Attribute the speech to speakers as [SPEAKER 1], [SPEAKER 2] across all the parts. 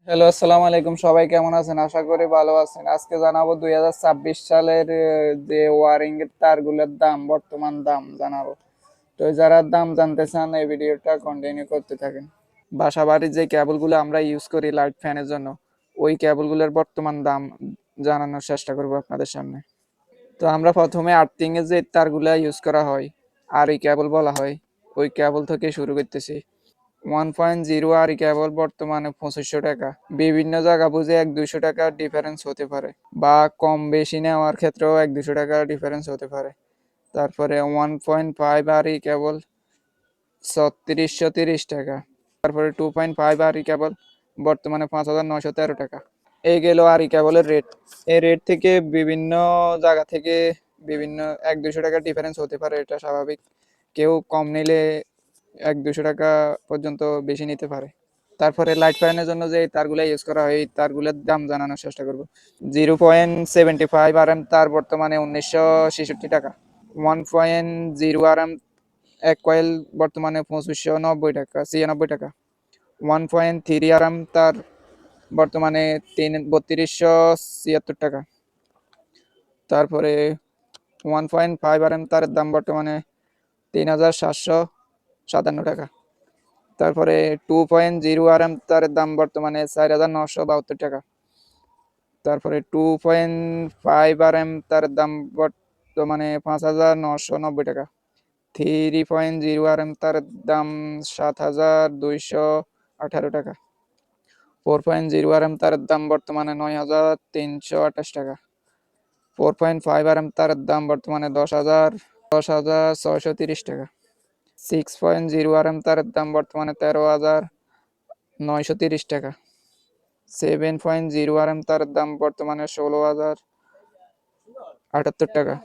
[SPEAKER 1] Hello, আসসালামু আলাইকুম। সবাই কেমন আছেন? আশা করি ভালো আছেন। আজকে জানাবো 2026 সালের যে ওয়ারিং এর তারগুলোর দাম, বর্তমান দাম জানাবো। তো যারা দাম জানতে চান এই ভিডিওটা কন্টিনিউ করতে থাকেন। বাসা বাড়ির যে কেবলগুলো আমরা ইউজ করি লাইট ফ্যানের জন্য, ওই কেবলগুলোর বর্তমান দাম জানানোর চেষ্টা করব আপনাদের সামনে। তো আমরা প্রথমে আর্থিং এর যে তারগুলা ইউজ করা হয়, আর এই কেবল বলা হয়, ওই কেবল থেকে শুরু করতেছি। 1.0 আর কেবল বর্তমানে 2500 টাকা। বিভিন্ন জায়গা বুঝে 1-200 টাকা ডিফারেন্স হতে পারে, বা কম বেশি নেওয়ার ক্ষেত্রেও 1-200 টাকা ডিফারেন্স হতে পারে। তারপরে 1.5 আর কেবল 3630 টাকা। তারপরে 2.5 আর কেবল বর্তমানে 5913 টাকা। এই গেল আর কেবলের রেট। এই রেট থেকে বিভিন্ন জায়গা থেকে বিভিন্ন 1-200 টাকা ডিফারেন্স হতে পারে, এটা স্বাভাবিক। কেউ কম নিলে 1-200 টাকা পর্যন্ত বেশি নিতে পারে। তারপরে লাইট ফ্যানের জন্য যে তারগুলো ইউজ করা হয়, এই তারগুলোর দাম জানানোর চেষ্টা করব। 0.75 RM তার বর্তমানে 1966 টাকা। 1.0 RM এক কয়েল বর্তমানে 2590 টাকা, 96 RM তার বর্তমানে 3276 টাকা। তারপরে 1.5 RM তার দাম বর্তমানে 3757 টাকা। তারপরে 2.0 RM তার দাম বর্তমানে 4972 টাকা। তারপরে 2.5 RM তার দাম বর্তমানে 5990 টাকা। 3.0 RM তার দাম 7218 টাকা। 4.0 RM তার দাম বর্তমানে 9328 টাকা। 4.5 RM তার দাম বর্তমানে 10,630 টাকা। 6.0 RM তার দাম বর্তমানে 13,930 টাকা। 7.0 RM তার দাম বর্তমানে 16,078 টাকা।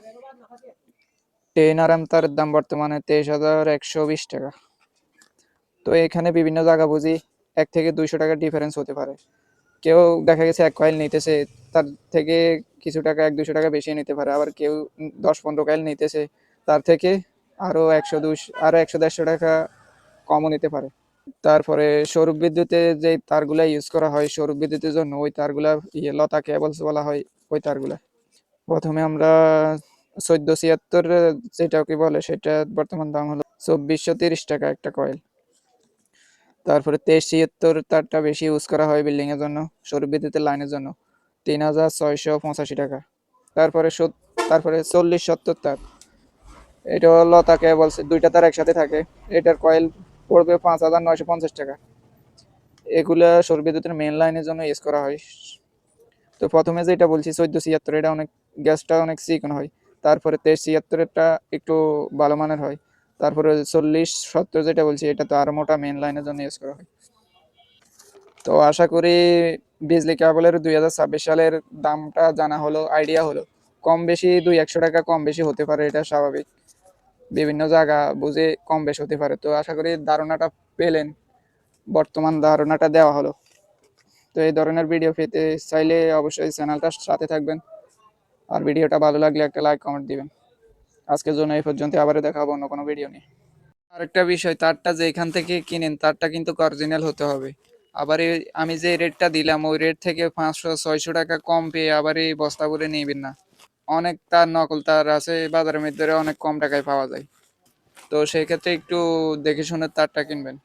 [SPEAKER 1] 10 RM তার দাম বর্তমানে 23,120 টাকা। তো এখানে বিভিন্ন জায়গা বুঝি 1 থেকে 200 টাকা ডিফারেন্স হতে পারে। কেউ দেখা গেছে এক কয়েল নিতেছে, তার থেকে কিছু টাকা 1-200 টাকা বেশি নিতে পারে। আবার কেউ 10-15 কয়েল নিতেছে, তার থেকে আরো 100-150 টাকা কমও নিতে পারে। তারপরে সৌর বিদ্যুতে যে তারগুলা ইউজ করা হয় সৌর বিদ্যুতের জন্য, ওই তারগুলা লতা কেবলস বলা হয় ওই তারগুলা। প্রথমে আমরা 1476 যেটা কি বলে, সেটা বর্তমান দাম হলো 2430 টাকা একটা কয়েল। তারপরে 2376 তারটা বেশি ইউজ করা হয় বিল্ডিং এর জন্য, সৌর বিদ্যুতের লাইনের জন্য, 3685 টাকা। তারপরে তারপরে 4070 তার, এটা লতা কেবলস, দুইটা তার একসাথে থাকে। এটার কয়েল পড়বে 5950 টাকা। এগুলা সৌর বিদ্যুতের মেন লাইনের জন্য ইউজ করা হয়। তো প্রথমে যেটা বলছি 1476, এটা অনেক, গ্যাসটা অনেক চিকন হয়। তারপরে 2376-এরটা একটু ভালো মানের হয়। তারপরে 4070 যেটা বলছি, এটা তো আরো মোটা, মেন লাইনের জন্য ইউজ করা হয়। তো আশা করি বিজলি কেবলের 2026 সালের দামটা জানা হলো, আইডিয়া হলো। কম বেশি 200-100 টাকা কম বেশি হতে পারে, এটা স্বাভাবিক। বিভিন্ন জায়গা বুঝে কম বেশি হতে পারে। তো আশা করি ধারণাটা পেলেন, বর্তমান ধারণাটা দেওয়া হলো। তো এই ধরনের ভিডিও পেতে চাইলে অবশ্যই চ্যানেলটার সাথে থাকবেন, আর ভিডিওটা ভালো লাগলে একটা লাইক কমেন্ট দিবেন। আজকের জন্য এই পর্যন্ত, আবারও দেখা হবে অন্য কোনো ভিডিও নিয়ে। আরেকটা বিষয়, তারটা যে এখান থেকে কিনেন তারটা কিন্তু অরিজিনাল হতে হবে। আবার আমি যে রেটটা দিলাম ওই রেট থেকে 500-600 টাকা কম পেয়ে আবার এই বস্তা করে নেবেন না। অনেক তার নকল তার আছে বাজারের মধ্যে, অনেক কম টাকায় পাওয়া যায়। তো সেই ক্ষেত্রে একটু দেখে শুনে তারটা কিনবেন।